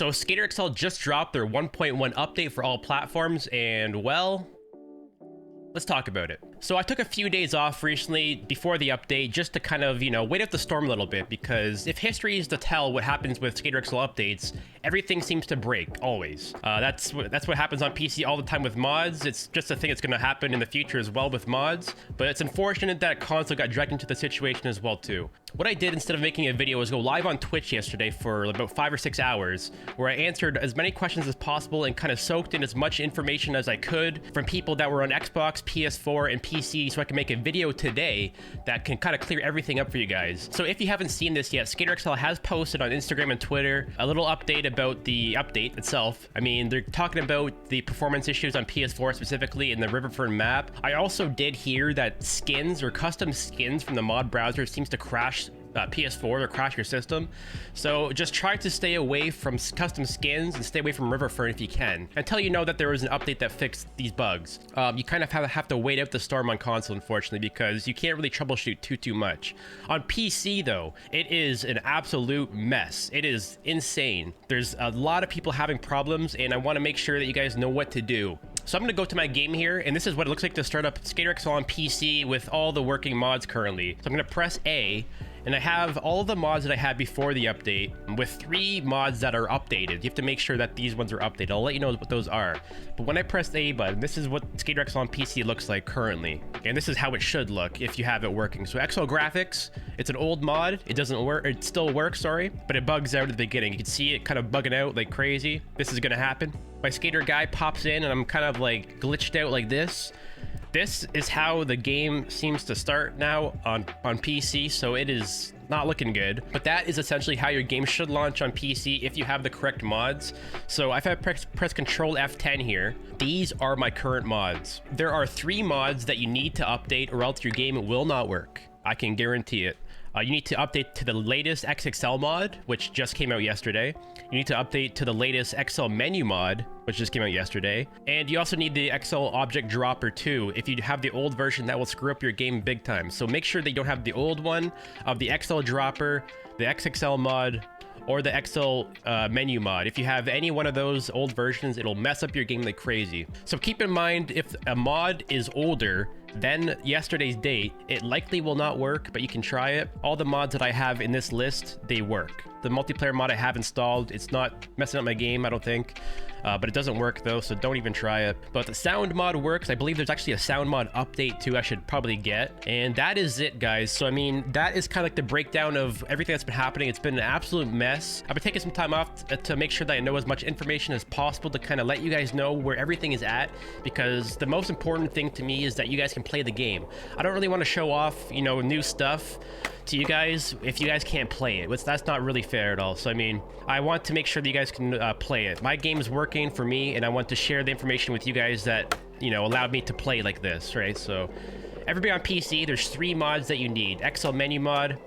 So SKATER XL just dropped their 1.1 update for all platforms, and well, let's talk about it. So I took a few days off recently before the update just to kind of, wait out the storm a little bit, because if history is to tell what happens with SKATER XL updates, everything seems to break, always. That's what happens on PC all the time with mods. It's just a thing that's going to happen in the future as well with mods, but it's unfortunate that console got dragged into the situation as well too. What I did instead of making a video was go live on Twitch yesterday for about 5 or 6 hours, where I answered as many questions as possible and kind of soaked in as much information as I could from people that were on Xbox, PS4, and PC, so I can make a video today that can kind of clear everything up for you guys. So if you haven't seen this yet, SKATER XL has posted on Instagram and Twitter a little update about the update itself. I mean, they're talking about the performance issues on PS4 specifically in the Riverfront map. I also did hear that skins or custom skins from the mod browser seems to crash PS4 or crash your system. So just try to stay away from custom skins and stay away from Riverfront if you can, until you know that there was an update that fixed these bugs. You kind of have to wait out the storm on console, unfortunately, because you can't really troubleshoot too much. On PC though, it is an absolute mess. It is insane. There's a lot of people having problems, and I want to make sure that you guys know what to do. So I'm going to go to my game here, and this is what it looks like to start up SKATER XL on PC with all the working mods currently. So I'm going to press A, and I have all the mods that I had before the update with 3 mods that are updated. You have to make sure that these ones are updated. I'll let you know what those are. But when I press the A button, this is what SKATER XL on PC looks like currently. And this is how it should look if you have it working. So XL Graphics, it's an old mod. It doesn't work, it still works, sorry, but it bugs out at the beginning. You can see it kind of bugging out like crazy. This is gonna happen. My skater guy pops in and I'm kind of like glitched out like this. This is how the game seems to start now on PC, so it is not looking good. But that is essentially how your game should launch on PC if you have the correct mods. So I've had press Control F10 here. These are my current mods. There are 3 mods that you need to update or else your game will not work. I can guarantee it. You need to update to the latest XXL mod, which just came out yesterday. You need to update to the latest XL menu mod, which just came out yesterday. And you also need the XL object dropper too. If you have the old version, that will screw up your game big time. So make sure that you don't have the old one of the XL dropper, the XXL mod, or the XL menu mod. If you have any one of those old versions, it'll mess up your game like crazy. So keep in mind, if a mod is older than yesterday's date, it likely will not work, but you can try it. All the mods that I have in this list, they work. The multiplayer mod I have installed, it's not messing up my game, I don't think. But it doesn't work though, so don't even try it. But the sound mod works. I believe there's actually a sound mod update too I should probably get. And that is it, guys. So I mean, that is kind of like the breakdown of everything that's been happening. It's been an absolute mess. I've been taking some time off to make sure that I know as much information as possible to kind of let you guys know where everything is at, because the most important thing to me is that you guys can play the game. I don't really want to show off, new stuff to you guys if you guys can't play it. That's not really fair at all. So I mean, I want to make sure that you guys can play it. My game's working for me, and I want to share the information with you guys that allowed me to play like this, right? So everybody on PC, there's 3 mods that you need: XL menu mod,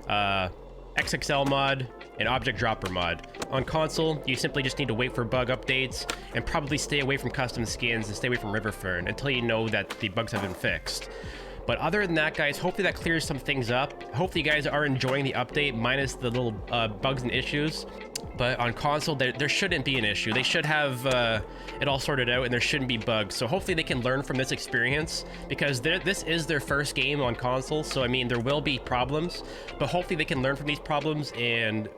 XXL mod, and object dropper mod. On console, you simply just need to wait for bug updates and probably stay away from custom skins and stay away from Riverfront until you know that the bugs have been fixed. But other than that, guys, hopefully that clears some things up. Hopefully you guys are enjoying the update minus the little bugs and issues. But on console, there shouldn't be an issue. They should have it all sorted out, and there shouldn't be bugs. So hopefully they can learn from this experience, because this is their first game on console. So I mean, there will be problems, but hopefully they can learn from these problems and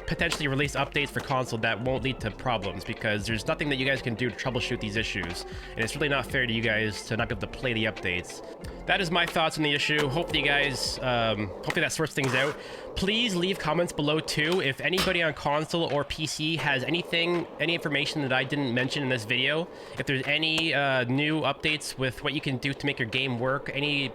potentially release updates for console that won't lead to problems, because there's nothing that you guys can do to troubleshoot these issues, and it's really not fair to you guys to not be able to play the updates. That is my thoughts on the issue. Hopefully you guys, hopefully that sorts things out. Please leave comments below too if anybody on console or PC has any information that I didn't mention in this video. If there's any new updates with what you can do to make your game work, any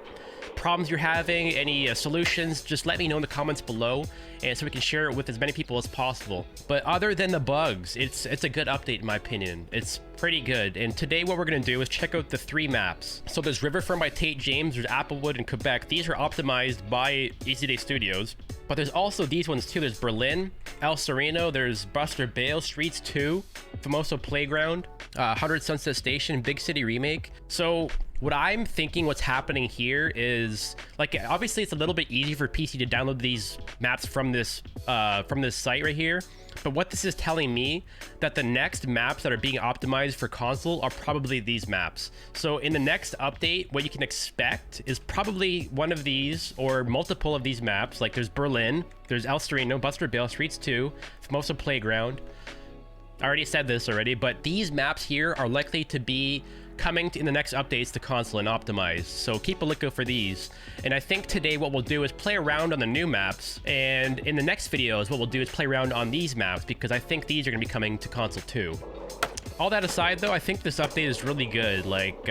problems you're having, any solutions, just let me know in the comments below, and so we can share it with as many people as possible. But other than the bugs, it's a good update in my opinion. It's pretty good. And today what we're going to do is check out the 3 maps. So there's Riverfront by Tate James, there's Applewood and Quebec. These are optimized by Easy Day Studios. But there's also these ones too. There's Berlin, El Sereno, there's Buster Bale, Streets 2, Famoso Playground, 100 Sunset Station, Big City Remake. So What I'm thinking what's happening here is, like, obviously it's a little bit easier for PC to download these maps from this site right here. But what this is telling me, that the next maps that are being optimized for console are probably these maps. So in the next update, what you can expect is probably one of these or multiple of these maps. Like there's Berlin, there's El Sereno, Buster Bale, Streets 2, Formosa Playground. I already said this already, but these maps here are likely to be coming in the next updates to console and optimized, so keep a lookout for these. And I think today what we'll do is play around on the new maps, and in the next videos what we'll do is play around on these maps, because I think these are going to be coming to console too. All that aside though, I think this update is really good. Like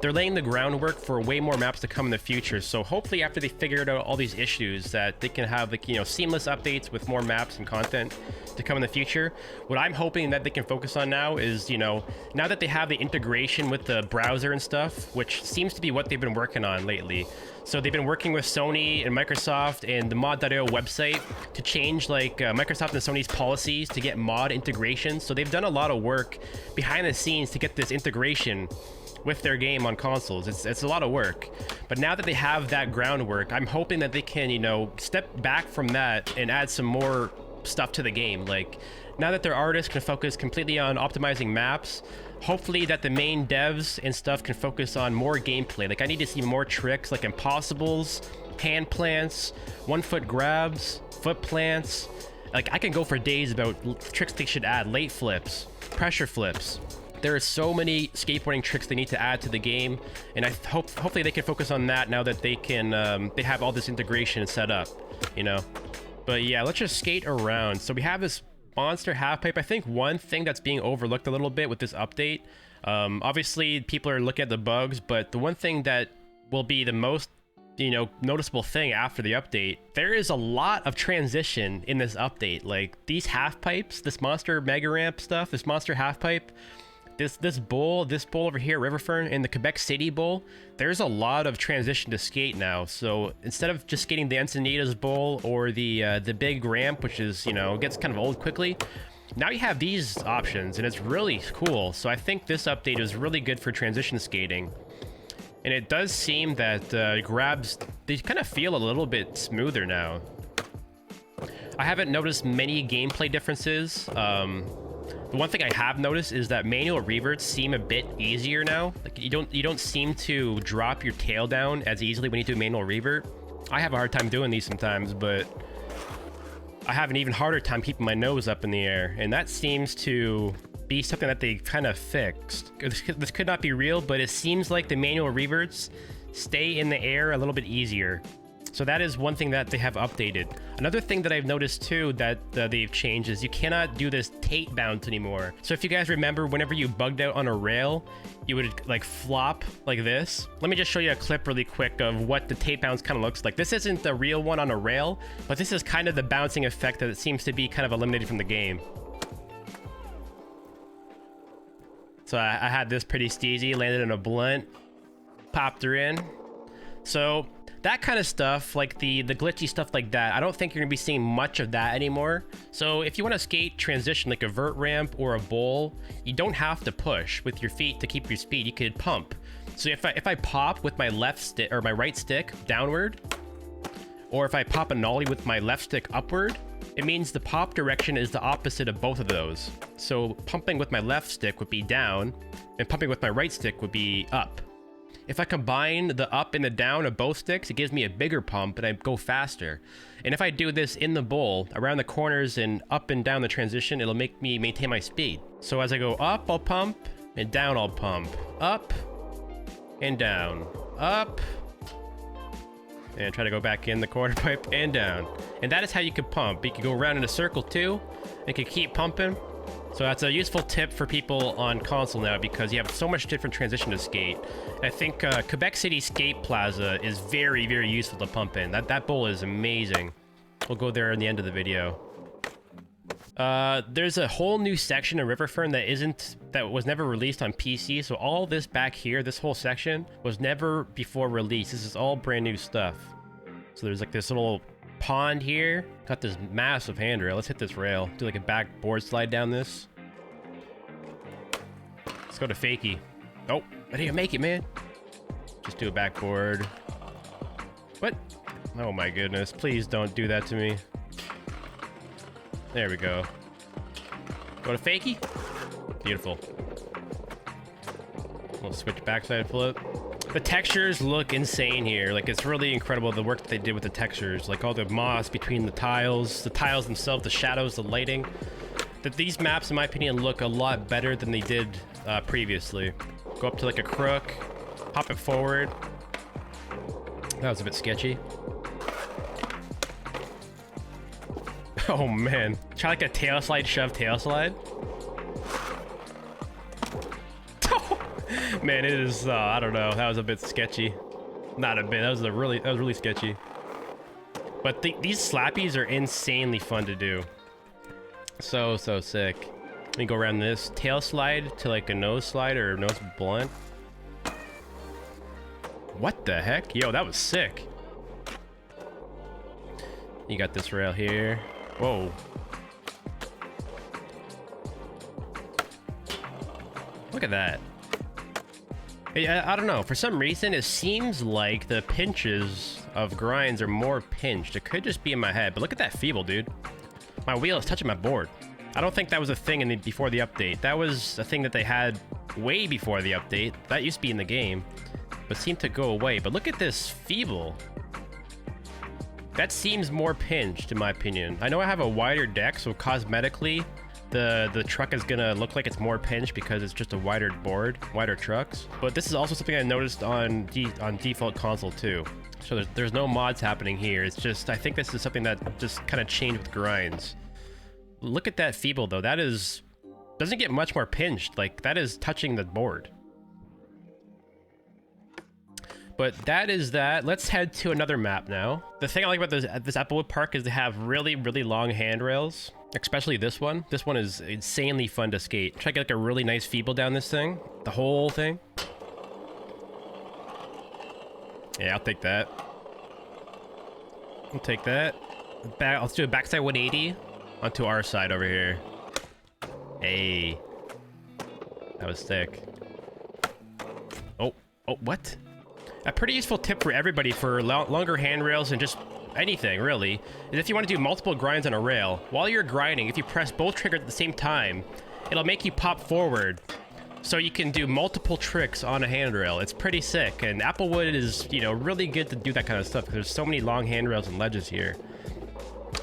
they're laying the groundwork for way more maps to come in the future, so hopefully after they figured out all these issues that they can have, like, you know, seamless updates with more maps and content to come in the future. What I'm hoping that they can focus on now is, you know, now that they have the integration with the browser and stuff, which seems to be what they've been working on lately. So they've been working with Sony and Microsoft and the mod.io website to change like Microsoft and Sony's policies to get mod integration. So they've done a lot of work behind the scenes to get this integration with their game on consoles. It's a lot of work, but now that they have that groundwork, I'm hoping that they can, you know, step back from that and add some more stuff to the game. Like now that their artists can focus completely on optimizing maps, hopefully that the main devs and stuff can focus on more gameplay. Like I need to see more tricks like impossibles, hand plants, 1 foot grabs, foot plants. Like I can go for days about tricks they should add, late flips, pressure flips. There are so many skateboarding tricks they need to add to the game, and I hopefully they can focus on that now that they can they have all this integration set up, you know. But yeah, let's just skate around. So we have this monster half pipe. I think one thing that's being overlooked a little bit with this update, obviously people are looking at the bugs, but the one thing that will be the most, you know, noticeable thing after the update, there is a lot of transition in this update. Like these half pipes, this monster mega ramp stuff, this monster half pipe, this bowl over here, Riverfront, and the Quebec City bowl, there's a lot of transition to skate now. So instead of just skating the Encinitas bowl or the big ramp, which is, you know, gets kind of old quickly, now you have these options, and it's really cool. So I think this update is really good for transition skating. And it does seem that grabs, they kind of feel a little bit smoother now. I haven't noticed many gameplay differences. The one thing I have noticed is that manual reverts seem a bit easier now. Like you don't seem to drop your tail down as easily when you do manual revert. I have a hard time doing these sometimes, but I have an even harder time keeping my nose up in the air, and that seems to be something that they kind of fixed. This could not be real, but it seems like the manual reverts stay in the air a little bit easier. So that is one thing that they have updated. Another thing that I've noticed too that they've changed is you cannot do this tape bounce anymore. So if you guys remember, whenever you bugged out on a rail, you would like flop like this. Let me just show you a clip really quick of what the tape bounce kind of looks like. This isn't the real one on a rail, but this is kind of the bouncing effect that it seems to be kind of eliminated from the game. So I had this pretty steezy, landed in a blunt, popped her in. So that kind of stuff, like the glitchy stuff like that, I don't think you're gonna be seeing much of that anymore. So if you want to skate transition like a vert ramp or a bowl, you don't have to push with your feet to keep your speed. You could pump. So if I pop with my left stick or my right stick downward, or if I pop a nollie with my left stick upward, it means the pop direction is the opposite of both of those. So pumping with my left stick would be down, and pumping with my right stick would be up. If I combine the up and the down of both sticks, it gives me a bigger pump and I go faster. And if I do this in the bowl, around the corners and up and down the transition, it'll make me maintain my speed. So as I go up, I'll pump, and down I'll pump. Up and down. Up, and try to go back in the quarter pipe and down. And that is how you can pump. You can go around in a circle too, and can keep pumping. So that's a useful tip for people on console now, because you have so much different transition to skate. And I think Quebec City Skate Plaza is very, very useful to pump in. That bowl is amazing. We'll go there in the end of the video. There's a whole new section in Riverfront that was never released on PC. So all this back here, this whole section was never before released. This is all brand new stuff. So there's like this little pond here, got this massive handrail. Let's hit this rail, do like a back board slide down this. Let's go to fakie. Oh, I didn't make it, man. Just do a backboard. What? Oh my goodness. Please don't do that to me. There we go. Go to fakie. Beautiful. We'll switch backside flip. The textures look insane here. Like, it's really incredible the work that they did with the textures. Like, all the moss between the tiles themselves, the shadows, the lighting. That these maps, in my opinion, look a lot better than they did previously. Go up to like a crook, hop it forward. That was a bit sketchy. Oh man, try like a tail slide, shove tail slide. Man, it is, I don't know, that was a bit sketchy. Not a bit, that was really sketchy. But these slappies are insanely fun to do. So sick. Let me go around this tail slide to like a nose slide or nose blunt. What the heck? Yo, that was sick. You got this rail here. Whoa. Look at that. I don't know. For some reason, it seems like the pinches of grinds are more pinched. It could just be in my head, but look at that feeble, dude. My wheel is touching my board. I don't think that was a thing before the update. That was a thing that they had way before the update. That used to be in the game, but seemed to go away. But look at this feeble. That seems more pinched, in my opinion. I know I have a wider deck, so cosmetically, the truck is gonna look like it's more pinched because it's just a wider board, wider trucks. But this is also something I noticed on default console too. So there's no mods happening here. It's just, I think this is something that just kind of changed with grinds. Look at that feeble though. That doesn't get much more pinched. Like, that is touching the board. But that is that. Let's head to another map now. The thing I like about this Applewood Park is they have really long handrails. Especially this one. This one is insanely fun to skate. Try to get like a really nice feeble down this thing. The whole thing. Yeah, I'll take that. I'll take that. Let's do a backside 180 onto our side over here. Hey. That was sick. Oh, what? A pretty useful tip for everybody for longer handrails and just anything, really, is if you want to do multiple grinds on a rail, while you're grinding, if you press both triggers at the same time, it'll make you pop forward. So you can do multiple tricks on a handrail. It's pretty sick, and Applewood is, you know, really good to do that kind of stuff because there's so many long handrails and ledges here.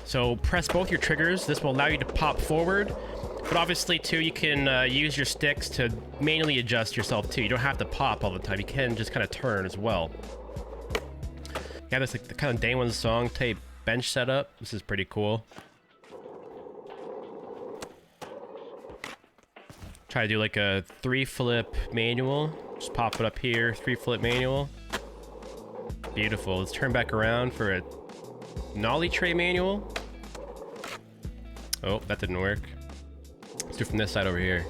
So press both your triggers. This will allow you to pop forward, but obviously too, you can use your sticks to manually adjust yourself too. You don't have to pop all the time. You can just kind of turn as well. Yeah, that's like the kind of Day One song type bench setup. This is pretty cool. Try to do like a 3-flip manual. Just pop it up here, 3-flip manual. Beautiful. Let's turn back around for a nollie tray manual. Oh, that didn't work. Let's do it from this side over here.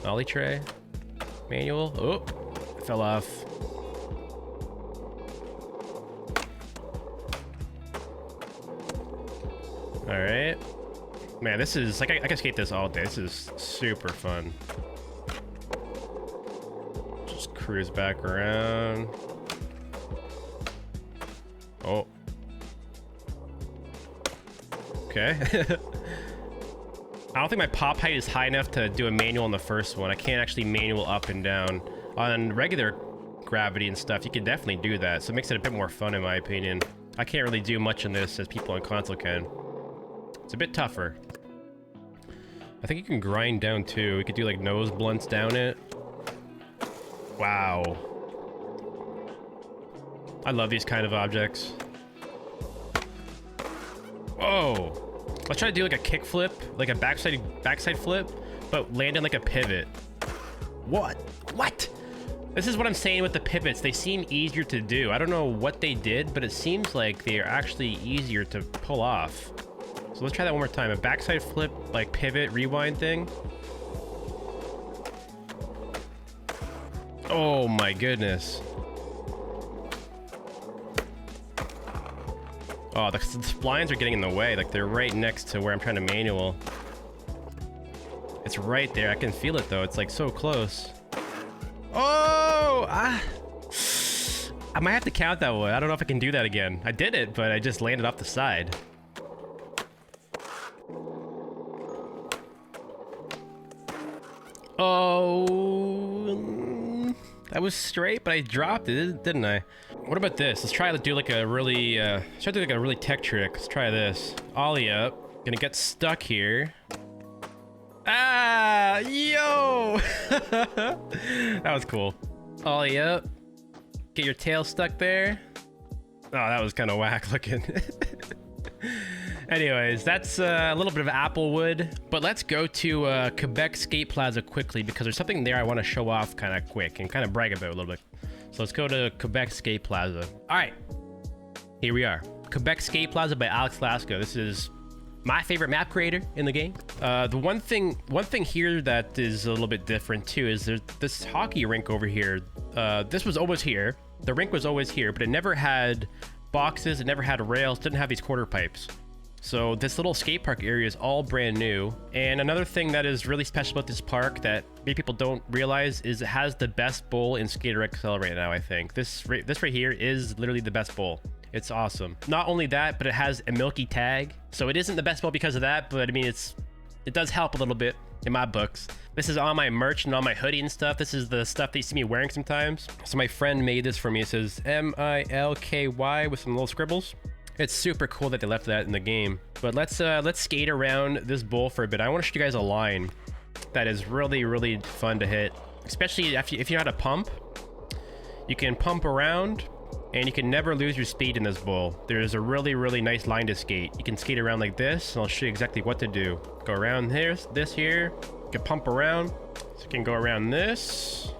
Nollie tray manual. Oh, it fell off. All right. Man, this is like, I can skate this all day. This is super fun. Just cruise back around. Oh. Okay. I don't think my pop height is high enough to do a manual on the first one. I can't actually manual up and down. On regular gravity and stuff, you can definitely do that. So it makes it a bit more fun in my opinion. I can't really do much in this as people on console can. It's a bit tougher. I think you can grind down too. We could do like nose blunts down it. Wow. I love these kind of objects. Whoa. Let's try to do like a kick flip, like a backside flip, but land in like a pivot. What? This is what I'm saying with the pivots. They seem easier to do. I don't know what they did, but it seems like they are actually easier to pull off. So let's try that one more time. A backside flip, like pivot, rewind thing. Oh my goodness. Oh, the splines are getting in the way. Like they're right next to where I'm trying to manual. It's right there. I can feel it though. It's like so close. Oh! know, I might have to count that one. I don't know if I can do that again. I did it, but I just landed off the side. Oh, that was straight, but I dropped it, didn't I? What about this? Let's try to do like a really, tech trick. Let's try this. Ollie up. Gonna get stuck here. Ah, yo! That was cool. Ollie up. Get your tail stuck there. Oh, that was kind of whack looking. Anyways, that's a little bit of Applewood, but let's go to Quebec Skate Plaza quickly because there's something there I want to show off kind of quick and kind of brag about a little bit. So let's go to Quebec Skate Plaza. All right, here we are. Quebec Skate Plaza by Alex Lasco. This is my favorite map creator in the game. The one thing here that is a little bit different too is there's this hockey rink over here. This was always here. The rink was always here, but it never had boxes. It never had rails. Didn't have these quarter pipes. So this little skate park area is all brand new. And another thing that is really special about this park that many people don't realize is it has the best bowl in Skater XL right now, I think. This right here is literally the best bowl. It's awesome. Not only that, but it has a Milky tag. So it isn't the best bowl because of that, but I mean, it does help a little bit in my books. This is on my merch and on my hoodie and stuff. This is the stuff that you see me wearing sometimes. So my friend made this for me. It says M-I-L-K-Y with some little scribbles. It's super cool that they left that in the game. But let's skate around this bowl for a bit. I want to show you guys a line that is really, really fun to hit. Especially if you know how to pump. You can pump around and you can never lose your speed in this bowl. There's a really, really nice line to skate. You can skate around like this and I'll show you exactly what to do. Go around here, this here. You can pump around. So you can go around this.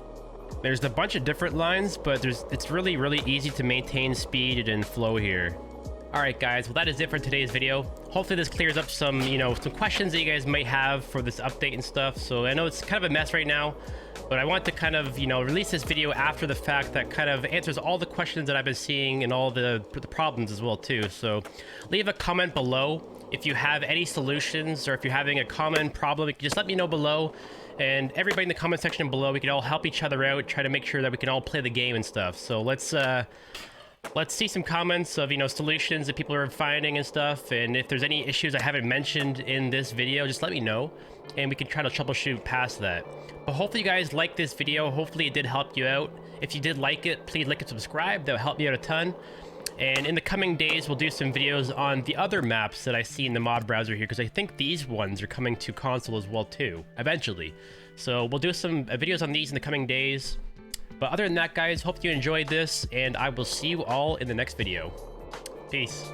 There's a bunch of different lines, but it's really, really easy to maintain speed and flow here. Alright guys, well that is it for today's video. Hopefully this clears up some, some questions that you guys might have for this update and stuff. So I know it's kind of a mess right now, but I want to kind of, release this video after the fact that kind of answers all the questions that I've been seeing and all the problems as well too. So leave a comment below if you have any solutions or if you're having a common problem. You can just let me know below. And everybody in the comment section below, we can all help each other out, try to make sure that we can all play the game and stuff. So let's see some comments of, solutions that people are finding and stuff. And if there's any issues I haven't mentioned in this video, just let me know and we can try to troubleshoot past that. But hopefully you guys like this video. Hopefully it did help you out. If you did like it, please like and subscribe. That will help me out a ton. And in the coming days, we'll do some videos on the other maps that I see in the mod browser here, because I think these ones are coming to console as well too, eventually. So we'll do some videos on these in the coming days. But other than that, guys, hope you enjoyed this, and I will see you all in the next video. Peace.